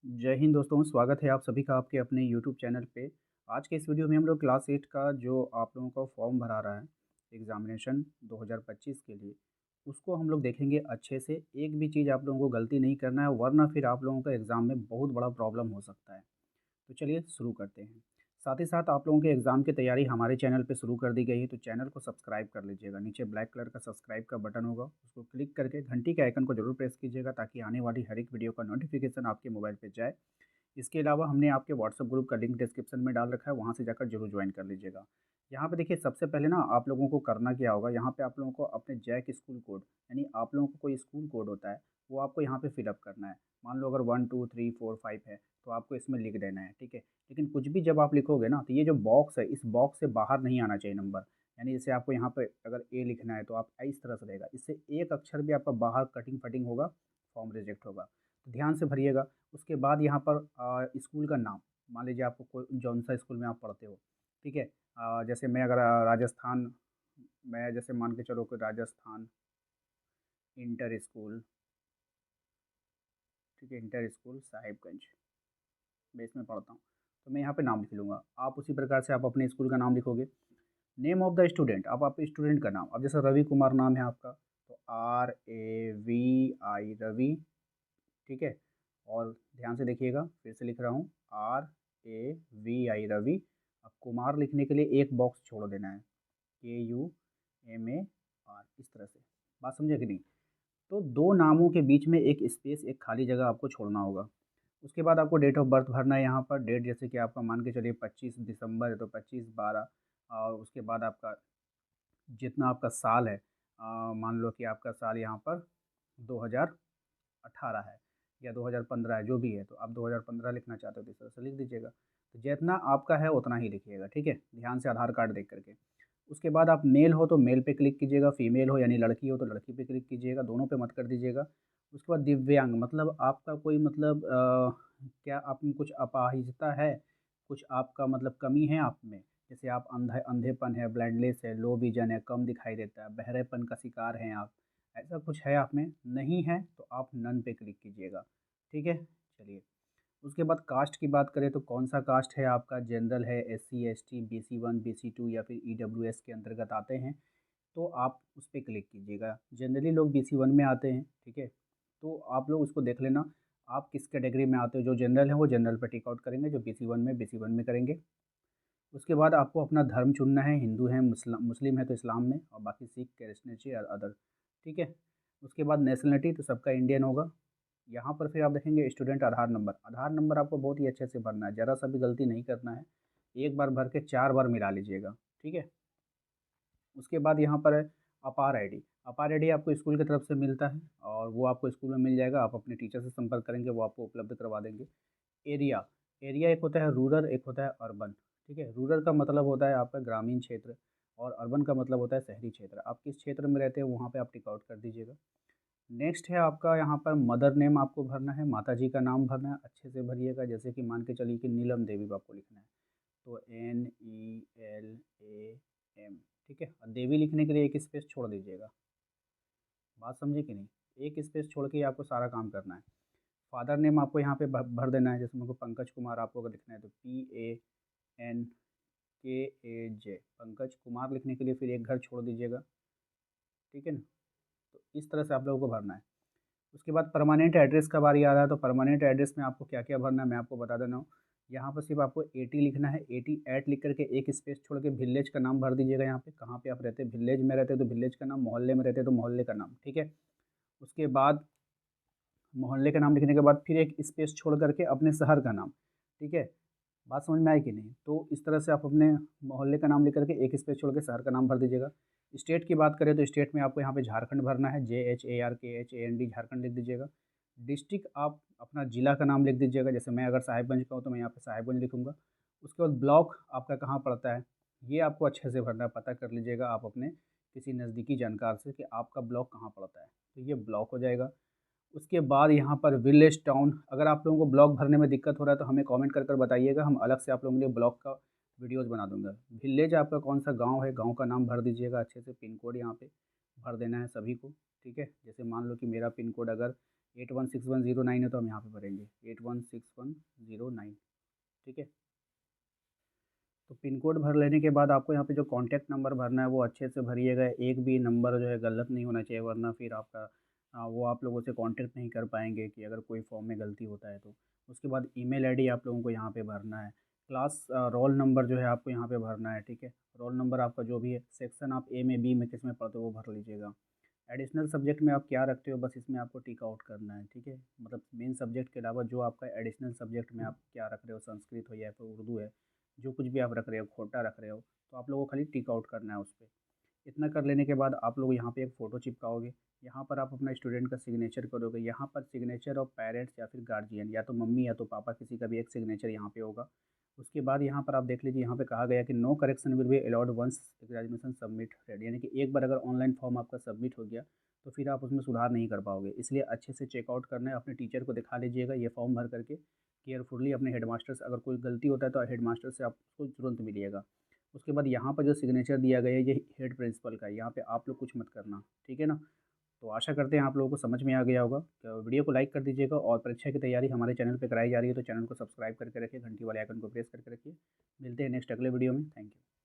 जय हिंद दोस्तों, स्वागत है आप सभी का आपके अपने यूट्यूब चैनल पे। आज के इस वीडियो में हम लोग क्लास 8 का जो आप लोगों का फॉर्म भरा रहा है एग्ज़ामिनेशन 2025 के लिए, उसको हम लोग देखेंगे अच्छे से। एक भी चीज़ आप लोगों को गलती नहीं करना है, वरना फिर आप लोगों का एग्ज़ाम में बहुत बड़ा प्रॉब्लम हो सकता है। तो चलिए शुरू करते हैं। साथ ही साथ आप लोगों के एग्ज़ाम की तैयारी हमारे चैनल पे शुरू कर दी गई है, तो चैनल को सब्सक्राइब कर लीजिएगा। नीचे ब्लैक कलर का सब्सक्राइब का बटन होगा, उसको क्लिक करके घंटी के आइकन को ज़रूर प्रेस कीजिएगा, ताकि आने वाली हर एक वीडियो का नोटिफिकेशन आपके मोबाइल पे जाए। इसके अलावा हमने आपके व्हाट्सएप ग्रुप का लिंक डिस्क्रिप्शन में डाल रखा है, वहाँ से जाकर जरूर ज्वाइन कर लीजिएगा। यहाँ पे देखिए, सबसे पहले ना आप लोगों को करना क्या होगा, यहाँ पे आप लोगों को अपने जैक स्कूल कोड, यानी आप लोगों को कोई स्कूल कोड होता है, वो आपको यहाँ पे फिलअप करना है। मान लो अगर 1 2 3 4 5 है, तो आपको इसमें लिख देना है, ठीक है। लेकिन कुछ भी जब आप लिखोगे ना, तो ये जो बॉक्स है, इस बॉक्स से बाहर नहीं आना चाहिए नंबर। यानी जैसे आपको यहाँ पे अगर ए लिखना है, तो आप इस तरह से रहेगा, इससे एक अक्षर भी आपका बाहर कटिंग फटिंग होगा, फॉर्म रिजेक्ट होगा। तो ध्यान से भरिएगा। उसके बाद यहाँ पर स्कूल का नाम, मान लीजिए आपको कोई जौन सा स्कूल में आप पढ़ते हो, ठीक है। जैसे मैं अगर राजस्थान, मैं जैसे मान के चलो कि राजस्थान इंटर स्कूल, ठीक है, इंटर स्कूल साहिबगंज, मैं इसमें पढ़ता हूँ, तो मैं यहाँ पे नाम लिख लूँगा। आप उसी प्रकार से आप अपने स्कूल का नाम लिखोगे। नेम ऑफ द स्टूडेंट, अब आप स्टूडेंट का नाम, अब जैसे रवि कुमार नाम है आपका, तो RAVI रवि, ठीक है। और ध्यान से देखिएगा, फिर से लिख रहा हूँ, RAVI रवि। अब कुमार लिखने के लिए एक बॉक्स छोड़ देना है, KUMAR, इस तरह से। बात समझे कि नहीं? तो दो नामों के बीच में एक स्पेस, एक खाली जगह आपको छोड़ना होगा। उसके बाद आपको डेट ऑफ बर्थ भरना है यहाँ पर। डेट जैसे कि आपका मान के चलिए 25 दिसंबर है, तो 25/12। और उसके बाद आपका जितना आपका साल है, मान लो कि आपका साल यहाँ पर 2018 है या 2015 है, जो भी है, तो आप 2015 लिखना चाहते हो तो इस तरह से लिख दीजिएगा। तो जितना आपका है उतना ही लिखिएगा, ठीक है, ध्यान से आधार कार्ड देख करके। उसके बाद आप मेल हो तो मेल पे क्लिक कीजिएगा, फीमेल हो यानी लड़की हो तो लड़की पे क्लिक कीजिएगा, दोनों पे मत कर दीजिएगा। उसके बाद दिव्यांग, मतलब आपका कोई मतलब क्या आप में कुछ अपाहिजता है, कुछ आपका मतलब कमी है आप में, जैसे आप अंधेपन है, ब्लाइंडनेस है, लो विजन है, कम दिखाई देता है, बहरेपन का शिकार हैं आप, ऐसा कुछ है आप में, नहीं है तो आप नन पे क्लिक कीजिएगा, ठीक है। चलिए, उसके बाद कास्ट की बात करें तो कौन सा कास्ट है आपका, जनरल है, SC ST, BC1 BC2 या फिर EWS के अंतर्गत आते हैं, तो आप उस पर क्लिक कीजिएगा। जनरली लोग BC1 में आते हैं, ठीक है। तो आप लोग उसको देख लेना, आप किस कैटेगरी में आते हो। जो जनरल है वो जनरल पर टिक आउट करेंगे, जो BC1 में करेंगे। उसके बाद आपको अपना धर्म चुनना है, हिंदू है, मुस्लिम है तो इस्लाम में, और बाकी सिख, क्रिश्चियनिटी और अदर, ठीक है। उसके बाद नेशनलिटी तो सबका इंडियन होगा। यहाँ पर फिर आप देखेंगे स्टूडेंट आधार नंबर, आधार नंबर आपको बहुत ही अच्छे से भरना है, ज़रा सा भी गलती नहीं करना है। एक बार भर के 4 बार मिला लीजिएगा, ठीक है। उसके बाद यहाँ पर है अपार आईडी। अपार आईडी आपको स्कूल की तरफ से मिलता है, और वो आपको स्कूल में मिल जाएगा। आप अपने टीचर से संपर्क करेंगे, वो आपको उपलब्ध करवा देंगे। एरिया, एरिया एक होता है रूरल, एक होता है अर्बन, ठीक है। रूरल का मतलब होता है आपका ग्रामीण क्षेत्र, और अर्बन का मतलब होता है शहरी क्षेत्र। आप किस क्षेत्र में रहते हैं वहाँ पे आप टिक आउट कर दीजिएगा। नेक्स्ट है आपका यहाँ पर मदर नेम आपको भरना है, माता जी का नाम भरना है, अच्छे से भरिएगा। जैसे कि मान के चलिए कि नीलम देवी आपको लिखना है, तो NELAM, ठीक है। और देवी लिखने के लिए एक स्पेस छोड़ दीजिएगा। बात समझे कि नहीं? एक स्पेस छोड़ के ही आपको सारा काम करना है। फादर नेम आपको यहाँ पे भर देना है। जैसे मेरे को पंकज कुमार आपको अगर लिखना है, तो PANKAJ, पंकज कुमार लिखने के लिए फिर एक घर छोड़ दीजिएगा, ठीक है ना। तो इस तरह से आप लोगों को भरना है। उसके बाद परमानेंट एड्रेस का बारी आ रहा है, तो परमानेंट एड्रेस में आपको क्या क्या भरना है मैं आपको बता देना हूँ। यहाँ पर सिर्फ आपको 80 लिखना है, 88 लिख करके एक स्पेस छोड़ के विलेज का नाम भर दीजिएगा। यहाँ पे कहाँ पे आप रहते हैं, विलेज में रहते हैं तो विलेज का नाम, मोहल्ले में रहते हैं तो मोहल्ले का नाम, ठीक है। उसके बाद मोहल्ले का नाम लिखने के बाद फिर एक स्पेस छोड़ करके अपने शहर का नाम, ठीक है। बात समझ में आई कि नहीं? तो इस तरह से आप अपने मोहल्ले का नाम लिख करके एक स्पेस छोड़ के शहर का नाम भर दीजिएगा। स्टेट की बात करें तो स्टेट में आपको यहाँ पे झारखंड भरना है, JHARKHAND, झारखंड लिख दीजिएगा। डिस्ट्रिक्ट आप अपना ज़िला का नाम लिख दीजिएगा। जैसे मैं अगर साहिबगंज का हूँ तो मैं यहाँ पे साहिबगंज लिखूँगा। उसके बाद ब्लॉक आपका कहाँ पड़ता है, ये आपको अच्छे से भरना है, पता कर लीजिएगा आप अपने किसी नज़दीकी जानकार से कि आपका ब्लॉक कहाँ पड़ता है, तो ये ब्लॉक हो जाएगा। उसके बाद यहाँ पर विलेज टाउन, अगर आप लोगों को ब्लॉक भरने में दिक्कत हो रहा है तो हमें कमेंट कर बताइएगा, हम अलग से आप लोगों के लिए ब्लॉक का वीडियोज़ बना दूंगा। विलेज आपका कौन सा गांव है, गांव का नाम भर दीजिएगा अच्छे से, पिन कोड यहाँ पे भर देना है सभी को, ठीक है। जैसे मान लो कि मेरा पिन कोड अगर 816109 है तो हम यहाँ पे भरेंगे 816109, ठीक है। तो पिन कोड भर लेने के बाद आपको यहाँ पे जो कॉन्टैक्ट नंबर भरना है वो अच्छे से भरिएगा। एक भी नंबर जो है गलत नहीं होना चाहिए, वरना फिर आपका वो आप लोगों से कॉन्टैक्ट नहीं कर पाएँगे कि अगर कोई फॉर्म में गलती होता है तो। उसके बाद ईमेल आईडी आप लोगों को यहाँ पे भरना है। क्लास रोल नंबर जो है आपको यहाँ पे भरना है, ठीक है। रोल नंबर आपका जो भी है, सेक्शन आप ए में, बी में, किस में पढ़ते हो वो भर लीजिएगा। एडिशनल सब्जेक्ट में आप क्या रखते हो बस इसमें आपको टिक आउट करना है, ठीक है। मतलब मेन सब्जेक्ट के अलावा जो आपका एडिशनल सब्जेक्ट में आप क्या रख रहे हो, संस्कृत हो या फिर उर्दू है, जो कुछ भी आप रख रहे हो, खोटा रख रहे हो, तो आप लोगों को खाली टिक आउट करना है उस पे। इतना कर लेने के बाद आप लोग यहाँ पे एक फ़ोटो चिपकाओगे। यहाँ पर आप अपना स्टूडेंट का सिग्नेचर करोगे। यहाँ पर सिग्नेचर ऑफ पेरेंट्स या फिर गार्जियन, या तो मम्मी या तो पापा, किसी का भी एक सिग्नेचर यहाँ पे होगा। उसके बाद यहाँ पर आप देख लीजिए, यहाँ पे कहा गया कि no correction will be allowed once examination submit ready, यानी कि एक बार अगर ऑनलाइन फॉर्म आपका सबमिट हो गया तो फिर आप उसमें सुधार नहीं कर पाओगे। इसलिए अच्छे से चेकआउट करना है, अपने टीचर को दिखा लीजिएगा ये फॉर्म भर करके केयरफुली। अपने हेडमास्टर से अगर कोई गलती होता है तो हेडमास्टर से आपको तुरंत मिलिएगा। उसके बाद यहाँ पर जो सिग्नेचर दिया गया है ये हेड प्रिंसिपल का है, यहाँ पे आप लोग कुछ मत करना, ठीक है ना। तो आशा करते हैं आप लोगों को समझ में आ गया होगा। तो वीडियो को लाइक कर दीजिएगा, और परीक्षा की तैयारी हमारे चैनल पे कराई जा रही है तो चैनल को सब्सक्राइब करके रखिए, घंटी वाले आइकन को प्रेस करके रखिए। मिलते हैं नेक्स्ट अगले वीडियो में। Thank you.